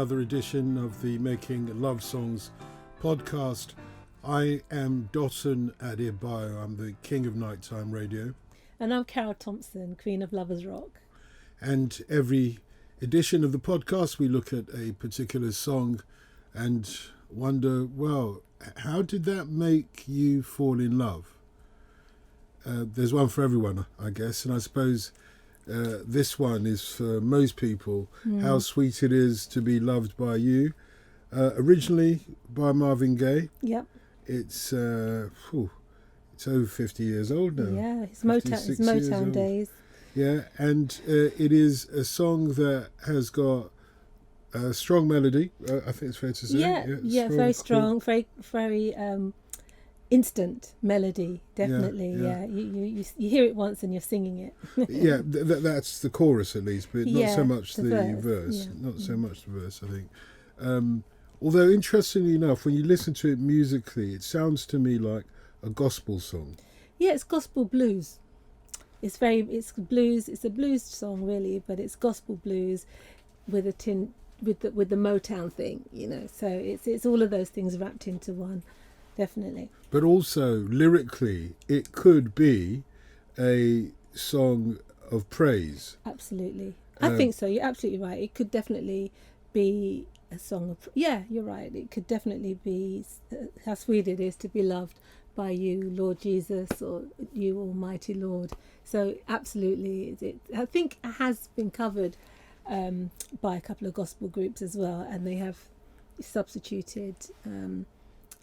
another edition of the Making Love Songs podcast. I am Dotun Adebayo. I'm the king of nighttime radio. And I'm Carroll Thompson, queen of Lovers Rock. And every edition of the podcast, we look at a particular song and wonder, well, how did that make you fall in love? There's one for everyone, I guess, and I suppose this one is for most people. How sweet it is to be loved by you. Originally by Marvin Gaye. Yep. It's over 50 years old now. Yeah, it's Motown days. Yeah, and it is a song that has got a strong melody. I think it's fair to say. Yeah, very strong, very instant melody, definitely. Yeah. You hear it once and you're singing it. Yeah, that's the chorus at least, but not so much the verse. Yeah. Not so much the verse, I think. Although interestingly enough, when you listen to it musically, it sounds to me like a gospel song. Yeah, it's gospel blues. It's blues. It's a blues song really, but it's gospel blues with a with the Motown thing, you know. So it's all of those things wrapped into one. Definitely. But also, lyrically, it could be a song of praise. Absolutely. I think so. You're absolutely right. It could definitely be a song of... Yeah, you're right. It could definitely be how sweet it is to be loved by you, Lord Jesus, or you, Almighty Lord. So, absolutely. I think it has been covered by a couple of gospel groups as well, and they have substituted...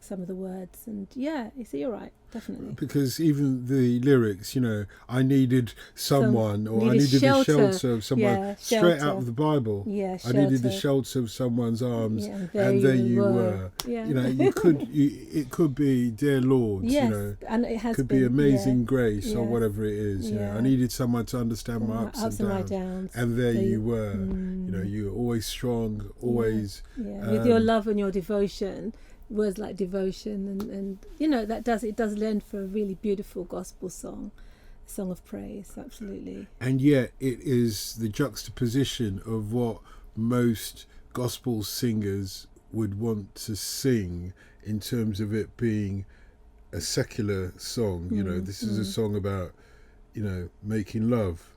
some of the words, and you're right, definitely. Because even the lyrics, you know, I needed someone, or I needed the shelter of someone, straight out of the Bible. Yeah, I needed the shelter of someone's arms, and there you were. Yeah. You know, it could be, dear Lord. Yes, you know, and it has could been, be amazing grace or whatever it is. You know, I needed someone to understand my ups and my downs, and there you were. You know, you were always strong, always. Yeah. With your love and your devotion. Words like devotion and you know it does lend for a really beautiful gospel song of praise, absolutely. And yet it is the juxtaposition of what most gospel singers would want to sing in terms of it being a secular song. You know, this is a song about, you know, making love.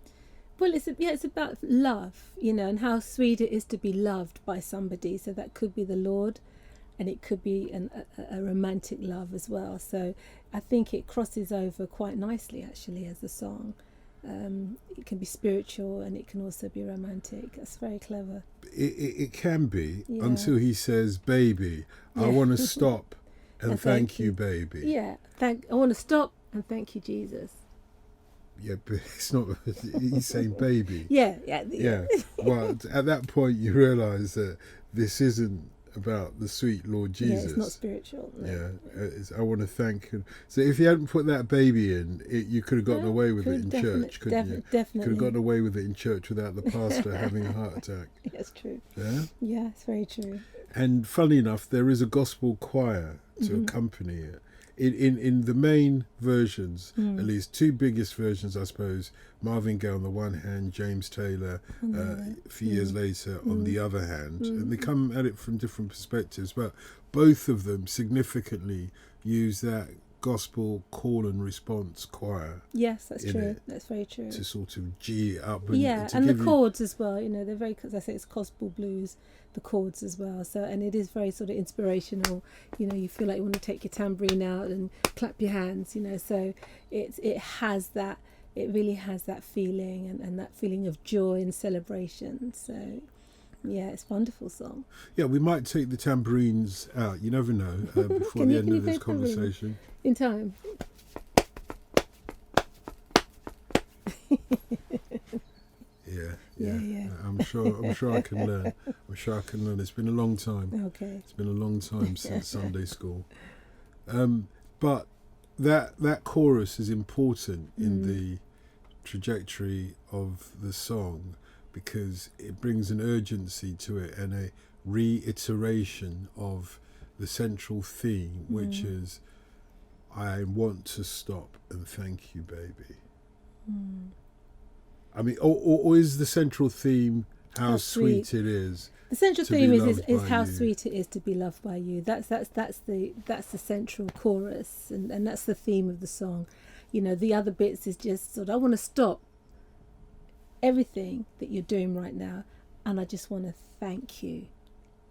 Well, it's about love, you know, and how sweet it is to be loved by somebody. So that could be the Lord. And it could be a romantic love as well. So I think it crosses over quite nicely, actually, as a song. It can be spiritual and it can also be romantic. That's very clever. It can be, until he says, baby, I want to stop and thank you, baby. Yeah, I want to stop and thank you, Jesus. Yeah, but it's not, he's saying baby. Yeah. Well, at that point you realise that this isn't about the sweet Lord Jesus. Yeah, it's not spiritual. No. Yeah, I want to thank him. So if you hadn't put that baby in, you could have gotten away with it in church, couldn't you? Definitely. Could have gotten away with it in church without the pastor having a heart attack. That's true. Yeah? Yeah, it's very true. And funnily enough, there is a gospel choir to accompany it. In the main versions, at least two biggest versions, I suppose, Marvin Gaye on the one hand, James Taylor a few years later on the other hand, and they come at it from different perspectives, but both of them significantly use that gospel call and response choir. Yes, that's true. That's very true. To sort of G it up. And the chords as well, you know, they're very, as I say, it's gospel blues, the chords as well. So, and it is very sort of inspirational. You know, you feel like you want to take your tambourine out and clap your hands, you know, so it really has that feeling and that feeling of joy and celebration. So, yeah, it's a wonderful song. Yeah, we might take the tambourines out. You never know before the end of this conversation. In time. Yeah. I'm sure I can learn. It's been a long time. Okay. It's been a long time since Sunday school. But that chorus is important in the trajectory of the song, because it brings an urgency to it and a reiteration of the central theme, which is, I want to stop and thank you, baby. I mean, or is the central theme how sweet it is. The central to theme be is loved by how you. sweet it is to be loved by you. That's the central chorus, and that's the theme of the song. You know, the other bits is just sort of, I want to stop everything that you're doing right now, and I just want to thank you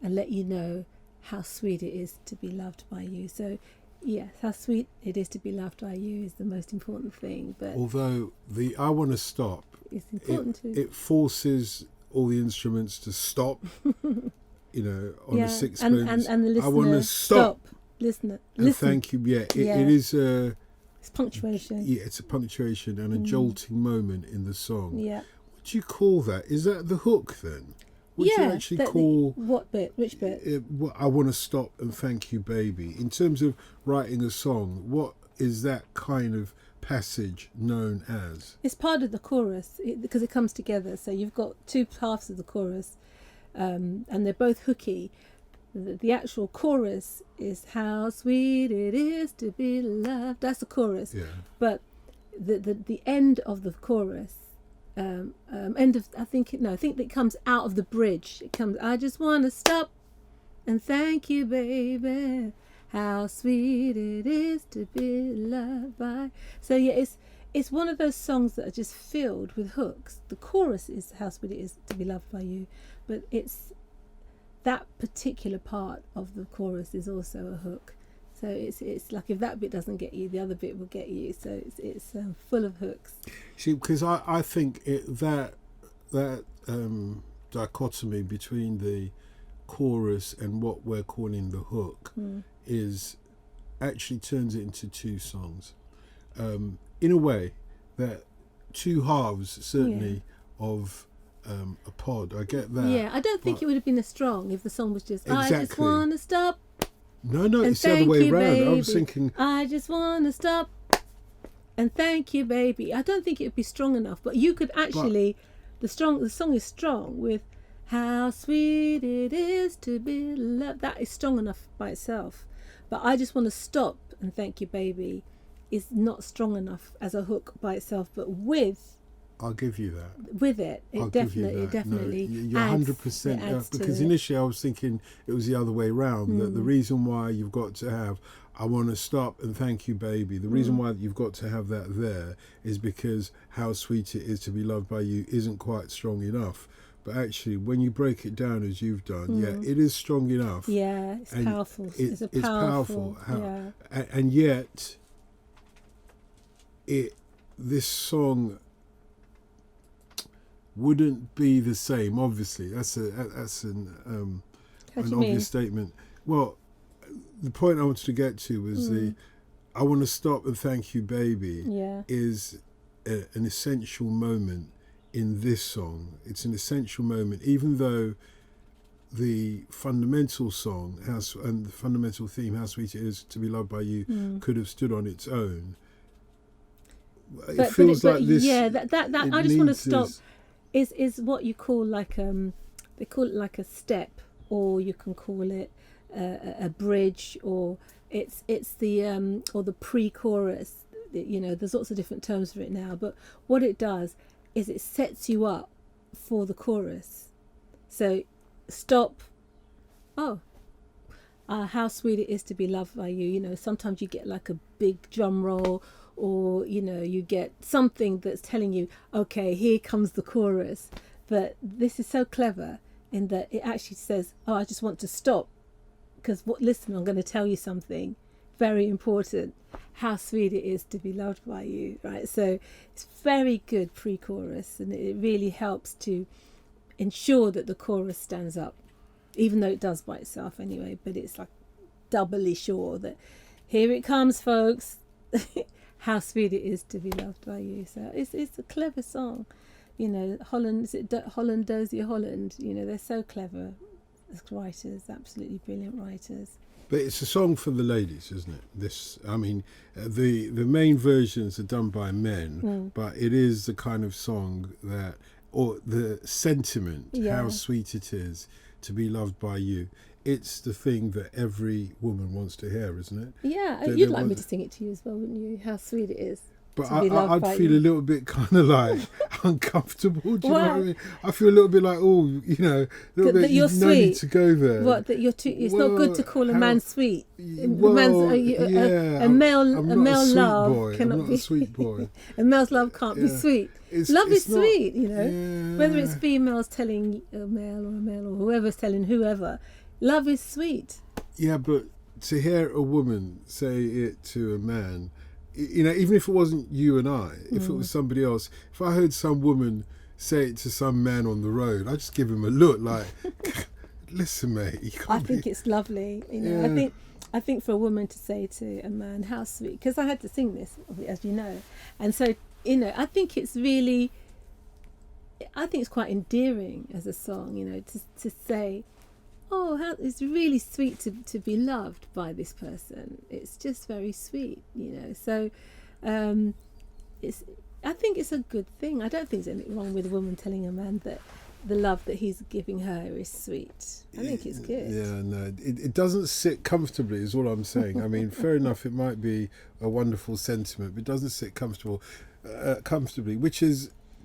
and let you know how sweet it is to be loved by you. So yes, how sweet it is to be loved by you is the most important thing. But although the I want to stop, it's important it forces all the instruments to stop, you know, on the sixpence. And the listener, I want to stop. Listener, and listen. thank you. Yeah, it is a... It's punctuation. Yeah, it's a punctuation and a jolting moment in the song. Yeah. What do you call that? Is that the hook then? What do you actually call... What bit? Which bit? I want to stop and thank you, baby. In terms of writing a song, what is that kind of passage known as? It's part of the chorus because it comes together. So you've got two halves of the chorus, and they're both hooky. The actual chorus is how sweet it is to be loved. That's the chorus. Yeah. But the end of the chorus, I think it comes out of the bridge. It comes, I just want to stop and thank you, baby. How sweet it is to be loved by. So yeah, it's one of those songs that are just filled with hooks. The chorus is how sweet it is to be loved by you, but it's that particular part of the chorus is also a hook. So it's like if that bit doesn't get you, the other bit will get you. So it's full of hooks. See, because I think that dichotomy between the chorus and what we're calling the hook is actually turns it into two songs. In a way, that two halves certainly of a pod. I get that. Yeah, I don't think it would have been as strong if the song was just Exactly. I just want to stop. No, it's the other way around. Baby. I was thinking I just want to stop and thank you, baby. I don't think it would be strong enough, but you could actually the song is strong with how sweet it is to be loved. That is strong enough by itself. But I just want to stop and thank you, baby is not strong enough as a hook by itself, but I'll give you that. With it definitely you're 100%. Because initially I was thinking it was the other way around. That the reason why you've got to have I want to stop and thank you, baby. The reason why you've got to have that there is because how sweet it is to be loved by you isn't quite strong enough. But actually, when you break it down as you've done, it is strong enough. Yeah, it's powerful. It's powerful. And yet, this song wouldn't be the same. Obviously, that's an obvious statement. Well, the point I wanted to get to was I want to stop and thank you, baby. Is an essential moment in this song. It's an essential moment, even though the fundamental song and the fundamental theme, how sweet it is to be loved by you, could have stood on its own. It feels like this. Yeah, that I just want to stop. Is what you call like they call it like a step, or you can call it a bridge, or it's the or the pre-chorus. You know, there's lots of different terms for it now, but what it does is it sets you up for the chorus. So stop. How sweet it is to be loved by you. You know, sometimes you get like a big drum roll, or you know, you get something that's telling you, okay, here comes the chorus. But this is so clever in that it actually says, I just want to stop, because listen, I'm going to tell you something very important. How sweet it is to be loved by you, right? So it's very good pre-chorus, and it really helps to ensure that the chorus stands up, even though it does by itself anyway. But it's like doubly sure that here it comes, folks. How sweet it is to be loved by you. So it's a clever song, you know. Holland, Dozier Holland. You know, they're so clever as writers, absolutely brilliant writers. But it's a song for the ladies, isn't it? This, I mean, the main versions are done by men, but it is the kind of song that, or the sentiment, how sweet it is to be loved by you. It's the thing that every woman wants to hear, isn't it? Yeah, you'd like me to sing it to you as well, wouldn't you? How sweet it is. But to be loved I'd by feel you. a little bit kind of like uncomfortable. Do you know what I Why? mean? I feel a little bit like, oh, you know, a little bit. That you're No need sweet. to go there. What, that you're too? It's not good to call a man sweet. Well, yeah, A male I'm not male a sweet love boy. cannot I'm not be a sweet boy. a male's love can't be Yeah. sweet. It's Love is not, sweet, you know. Yeah. Whether it's females telling a male or whoever's telling whoever, love is sweet. Yeah, but to hear a woman say it to a man, you know, even if it wasn't you and I, if it was somebody else, if I heard some woman say it to some man on the road, I'd just give him a look like, listen, mate, you can't I think it's lovely, you know. Yeah. I think for a woman to say to a man, how sweet, because I had to sing this, as you know, and so, you know, I think it's quite endearing as a song, you know, to say, oh, how it's really sweet to be loved by this person. It's just very sweet, you know. So I think it's a good thing. I don't think there's anything wrong with a woman telling a man that the love that he's giving her is sweet. I think it's good. Yeah, no, it doesn't sit comfortably is all I'm saying. I mean, fair enough, it might be a wonderful sentiment, but it doesn't sit comfortably, which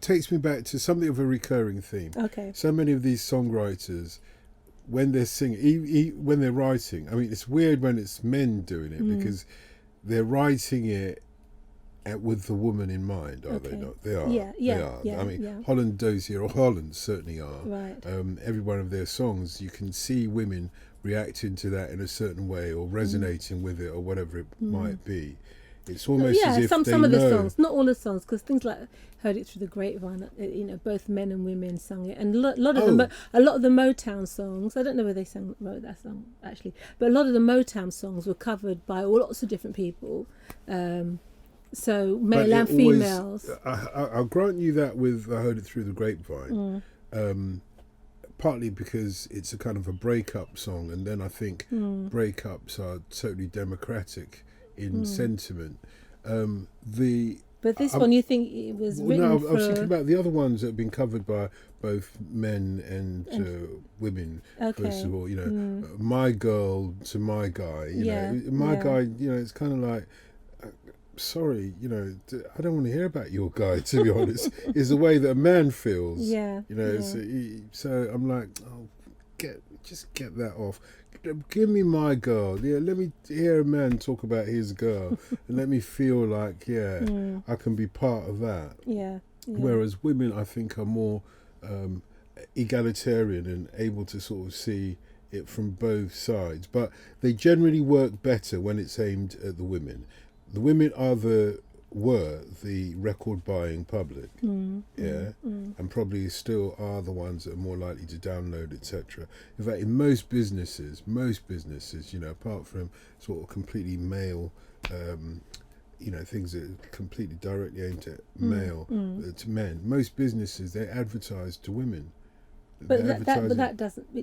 takes me back to something of a recurring theme. Okay. So many of these songwriters, when they're singing, when they're writing, I mean, it's weird when it's men doing it because they're writing it with the woman in mind, are they not? They are. Yeah, they are. yeah, I mean, yeah. Holland Dozier, or Holland certainly are. Right. Every one of their songs, you can see women reacting to that in a certain way or resonating with it or whatever it might be. It's almost as if some they of know. the songs, not all the songs, because things like Heard It Through the Grapevine, you know, both men and women sung it, and a lot of the Motown songs. I don't know where they wrote that song actually, but a lot of the Motown songs were covered by lots of different people, so male and females. I'll grant you that with I Heard It Through the Grapevine. Partly because it's a kind of a breakup song, and then I think breakups are totally democratic in sentiment. But this one, you think it was written no, for... I was thinking about the other ones that have been covered by both men and women. Okay. First of all, you know, my girl to my guy. You know, my guy. You know, it's kind of like, sorry, you know, I don't want to hear about your guy. To be honest, is the way that a man feels. Yeah. You know, so I'm like, oh, just get that off. Give me my girl. Yeah, let me hear a man talk about his girl, and let me feel like, I can be part of that. Yeah. Whereas women, I think, are more egalitarian and able to sort of see it from both sides. But they generally work better when it's aimed at the women. The women were the record buying public, and probably still are the ones that are more likely to download, etc. In fact, in most businesses, you know, apart from sort of completely male, you know, things that are completely directly aimed at to men, most businesses, they advertise to women. But that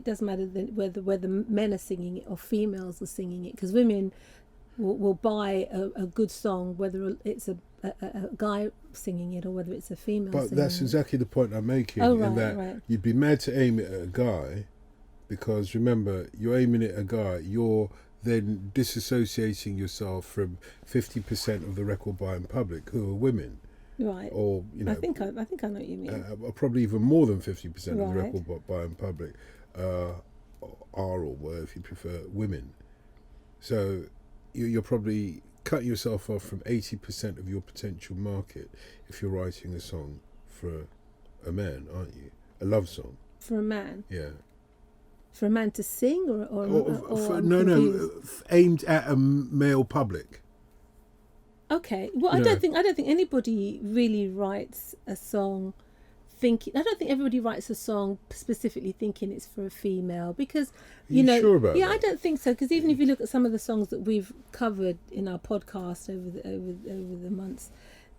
doesn't matter whether men are singing it or females are singing it, because women will buy a good song, whether it's a guy singing it or whether it's a female singing it. But that's exactly the point I'm making, in that you'd be mad to aim it at a guy, because remember, you're aiming it at a guy, you're then disassociating yourself from 50% of the record buying public, who are women. Right. Or, you know, I think I know what you mean. Probably even more than 50% of the record buying public are, or were, if you prefer, women. So you're probably cutting yourself off from 80% of your potential market if you're writing a song for a man, aren't you? A love song. For a man? Yeah. For a man to sing or aimed at a male public. Okay. Well, I don't think anybody really writes a song thinking. I don't think everybody writes a song specifically thinking it's for a female, because you know. Sure about that? I don't think so, because even if you look at some of the songs that we've covered in our podcast over the months,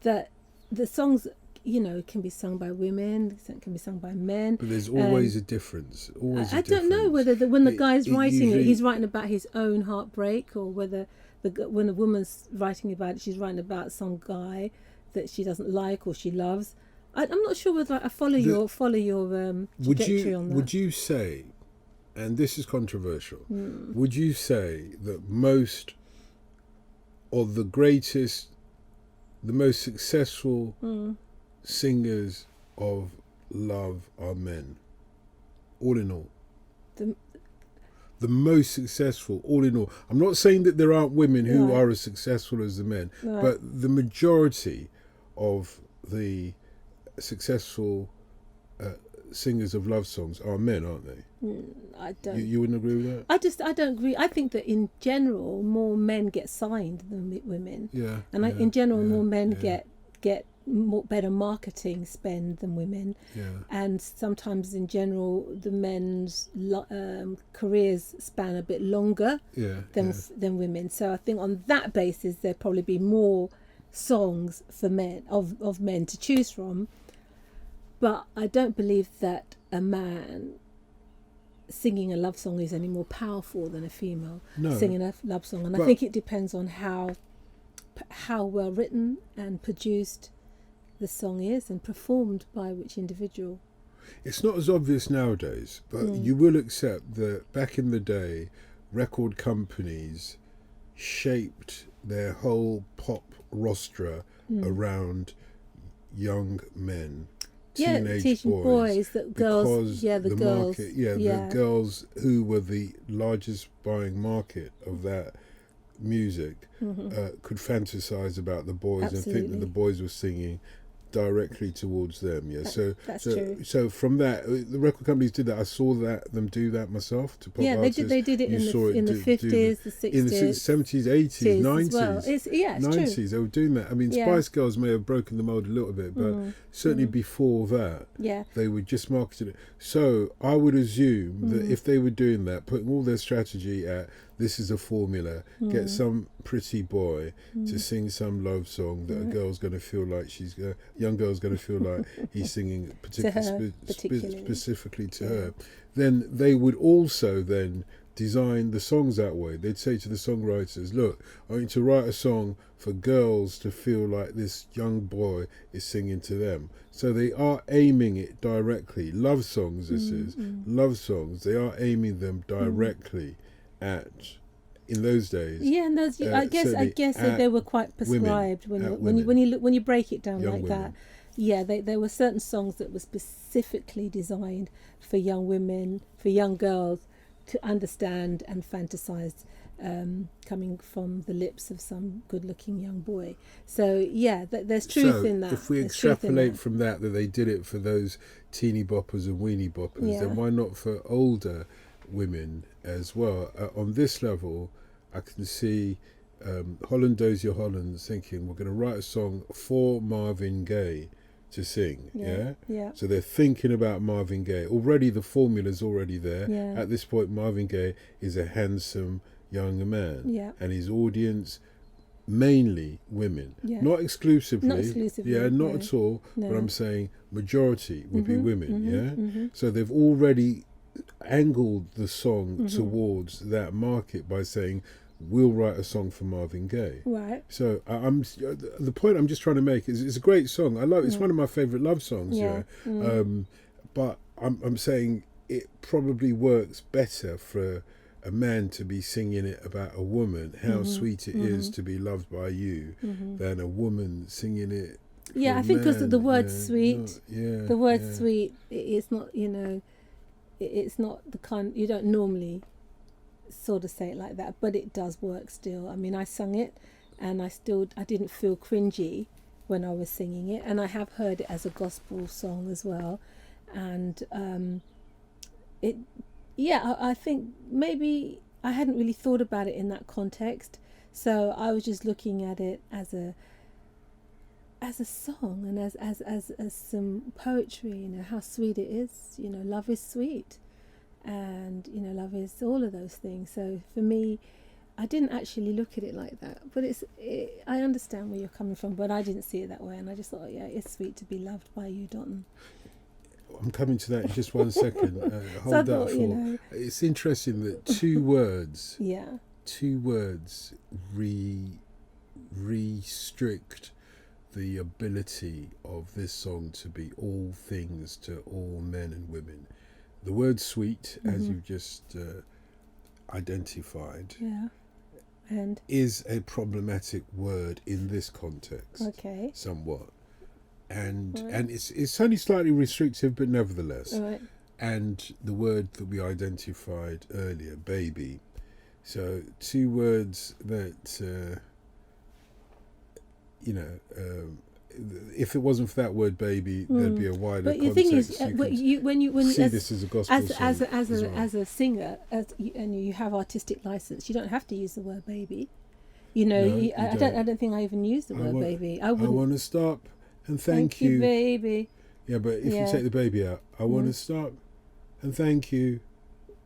that the songs, you know, can be sung by women, can be sung by men. But there's always a difference. I don't know whether when the guy's writing it, he's writing about his own heartbreak, or whether when a woman's writing about it, she's writing about some guy that she doesn't like or she loves. I'm not sure whether I follow your trajectory on that. Would you say, and this is controversial, would you say that most or the greatest the most successful singers of love are men. All in all. The most successful, all in all. I'm not saying that there aren't women who are as successful as the men, but the majority of the successful singers of love songs are men, aren't they? I don't. You wouldn't agree with that? I don't agree. I think that in general, more men get signed than women. Yeah. And in general, more men get better marketing spend than women. Yeah. And sometimes in general, the men's careers span a bit longer than women. So I think on that basis, there'd probably be more songs for men of men to choose from. But I don't believe that a man singing a love song is any more powerful than a female singing a love song. And I think it depends on how well written and produced the song is and performed by which individual. It's not as obvious nowadays, but you will accept that back in the day, record companies shaped their whole pop roster around young men. Teenage boys, the girls, the girls, market, the girls who were the largest buying market of that music could fantasize about the boys and think that the boys were singing directly towards them. That's true. So from that, the record companies did that. I saw them do that myself to pop artists. They did it in the 50s, the 60s, in the 70s, 80s, 90s. Well. It's 90s, true. they were doing that. I mean, Spice Girls may have broken the mold a little bit, but certainly before that, they were just marketing it. So I would assume that if they were doing that, putting all their strategy at this is a formula, get some pretty boy to sing some love song that a girl's going to feel like young girl's going to feel like he's singing specifically to her, then they would also then design the songs that way. They'd say to the songwriters, look, I want you to write a song for girls to feel like this young boy is singing to them. So they are aiming it directly. Love songs, love songs. They are aiming them directly at, in those days. Yeah, and those, I guess they were quite prescribed when you break it down like that. Yeah, there were certain songs that were specifically designed for young women, for young girls to understand and fantasize, coming from the lips of some good-looking young boy. So there's truth in that. If we extrapolate from that they did it for those teeny boppers and weenie boppers, then why not for older women as well? On this level, I can see Holland Dozier Holland thinking, we're going to write a song for Marvin Gaye to sing. So they're thinking about Marvin Gaye. Already the formula's already there. At this point, Marvin Gaye is a handsome young man, and his audience mainly women, not exclusively, not at all, but I'm saying majority would be women. So they've already angled the song towards that market by saying we'll write a song for Marvin Gaye. Right. So the point I'm just trying to make is it's a great song. I love it. It's one of my favourite love songs. But I'm saying it probably works better for a man to be singing it about a woman, how sweet it is to be loved by you, than a woman singing it. I think because the word sweet, the word sweet, it's not, it's not the kind, you don't normally sort of say it like that, but it does work still. I mean, I sung it and I didn't feel cringy when I was singing it, and I have heard it as a gospel song as well. And I think maybe I hadn't really thought about it in that context, so I was just looking at it as a song and as some poetry, how sweet it is. Love is sweet, and love is all of those things. So for me, I didn't actually look at it like that, but I understand where you're coming from, but I didn't see it that way, and I just thought, it's sweet to be loved by you, Dotun. I'm coming to that in just 1 second. Hold that for. It's interesting that two words restrict the ability of this song to be all things to all men and women. The word sweet, as you've just identified, And is a problematic word in this context. okay. Somewhat. And Right. and it's only slightly restrictive, but nevertheless. All right. And the word that we identified earlier, baby. So 2 words that, if it wasn't for that word baby, there'd be a wider But the context. thing is, when you see as, this as a gospel as song as as a well. as a singer, and you have artistic license, you don't have to use the word baby. You know, No, you I don't think I even use the word baby. I I wouldn't. want to stop and thank you, you. baby. Yeah, but if you Yeah. take the baby out, I want to stop and thank you.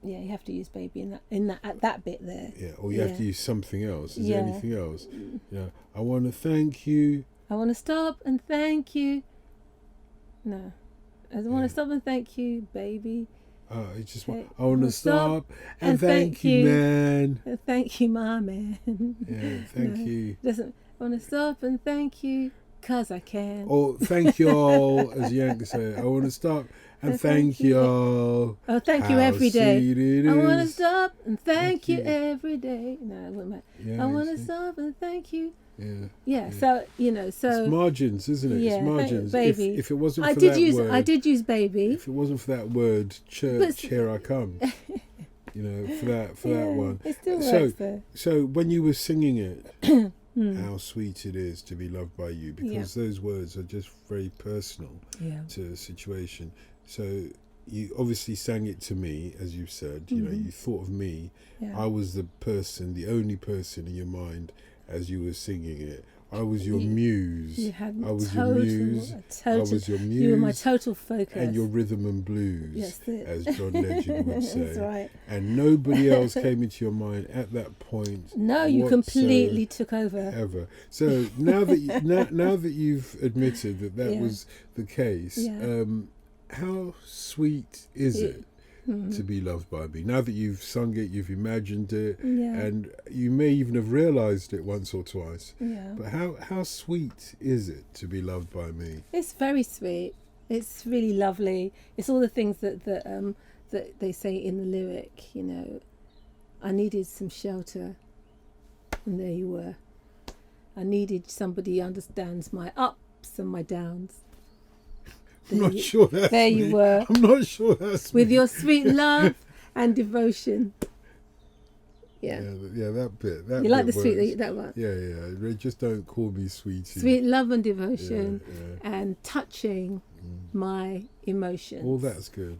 Yeah, you have to use baby in that at that bit there. Yeah, or you have to use something else. Is Yeah. there anything else? Yeah, I want to thank you. I want to stop and thank you. No, I want to stop and thank you, baby. I just want. Okay. I want to stop and thank you, man. Thank you, my man. Yeah, thank you. Doesn't want to stop and thank you, 'cause I can. Or thank you all, as Yankees say. I want to stop and thank you all. Oh, thank you How every day. sweet it I want to is. stop and thank you you. every day. No, it wouldn't matter. Yeah, I want you to see. stop and thank you. Yeah. Yeah. So so It's margins, isn't it? yeah, It's margins. baby. If it wasn't for I did that use word, I did use baby. if it wasn't for that word, church, But- here I come. For that one. It still So- works though. So when you were singing it, how sweet it is to be loved by you, because those words are just very personal Yeah. to a situation. So you obviously sang it to me, as you said. You know, you thought of me. Yeah. I was the only person in your mind as you were singing it. I was your muse. You had I was total, your muse. I was your muse. You were my total focus. And your rhythm and blues, Yes, as John Legend would say. That's right. And nobody else came into your mind at that point. No, you completely took over. Ever. So now that now that you've admitted that Yeah. was the case, Yeah. how sweet is it to be loved by me? Now that you've sung it, you've imagined it, Yeah. and you may even have realised it once or twice. Yeah. But how sweet is it to be loved by me? It's very sweet. It's really lovely. It's all the things that they say in the lyric. You know, I needed some shelter, and there you were. I needed somebody who understands my ups and my downs. I'm not sure that's there me. you were. I'm not sure that's With me. your sweet love and devotion. Yeah. Yeah, that bit. That You like bit the sweet works. that one? Yeah. They just don't call me sweetie. Sweet love and devotion Yeah. and touching my emotions. All that's good.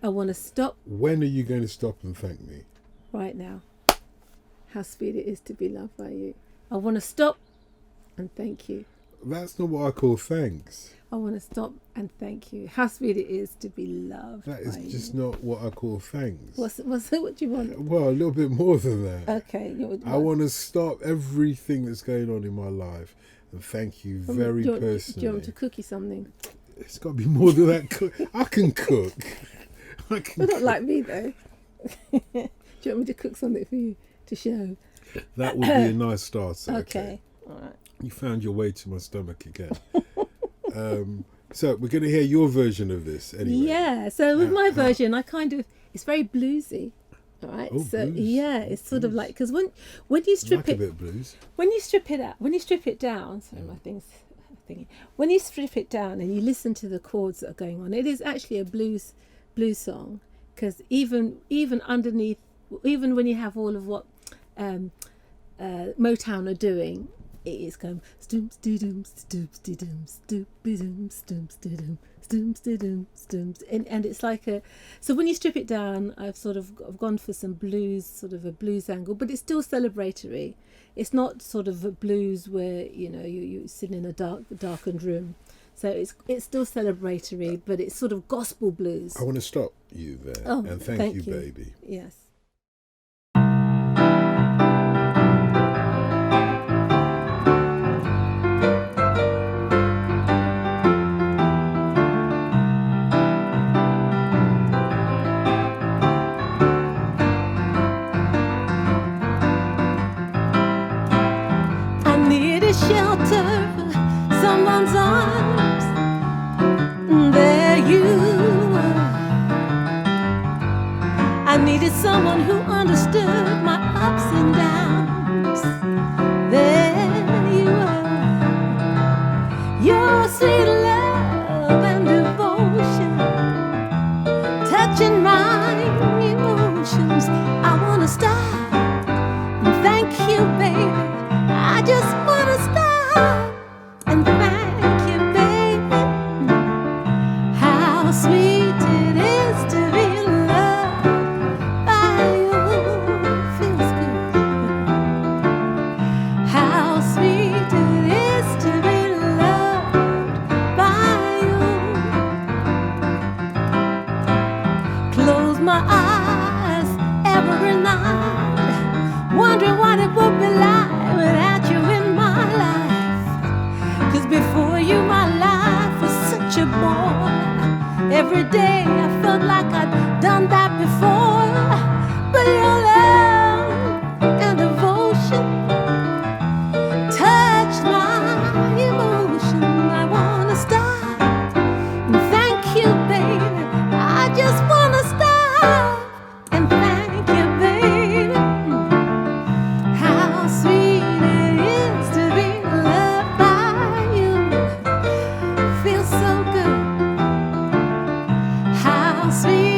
I want to stop When are you going to stop and thank me? right now. How sweet it is to be loved by you. I want to stop and thank you. That's not what I call thanks. I want to stop and thank you. How sweet it is to be loved That is by just you. not what I call thanks. What do you want? Well, a little bit more than that. Okay. I want to stop everything that's going on in my life and thank you very do you personally. want me to cook you something? It's got to be more than that. I can cook. I can Well, not cook. like me though. Do you want me to cook something for you to show? That would be a nice start. Okay. All right. You found your way to my stomach again. So we're going to hear your version of this anyway. Yeah. So with my version, it's very bluesy. All right. Oh, so blues. yeah, it's sort of like because when you strip Like a it, bit of blues. when you strip it down. Sorry, my thing's thingy. When you strip it down and you listen to the chords that are going on, it is actually a blues song. Because even underneath, even when you have all of what Motown are doing, it is going stooms doo-doom stooms doo-doom stoop-doo-doom stooms doo-doom stooms doo-doom stooms, and it's like so when you strip it down, I've gone for some blues, sort of a blues angle, but it's still celebratory. It's not sort of a blues where you sit in a darkened room. So it's still celebratory, but it's sort of gospel blues. I want to stop you there and thank you, baby. Yes. I need a shelter for someone's arms. There you were. I needed someone who understood my ups and downs. sweet love and devotion, touching my emotions. I wanna stop and thank you, baby. I just wanna stop and thank you, baby. How sweet it is to be loved by you. Feels good. How sweet it is to be loved by you. Close my eyes every night, wondering what it would be like without you in my life. 'Cause before you my life was such a bore. Every day I felt like I'd done that before. But your love and devotion touched my emotion. I wanna stop and thank you, baby. I just wanna stop and thank you, baby. How sweet it is to be loved by you. Feels so good. How sweet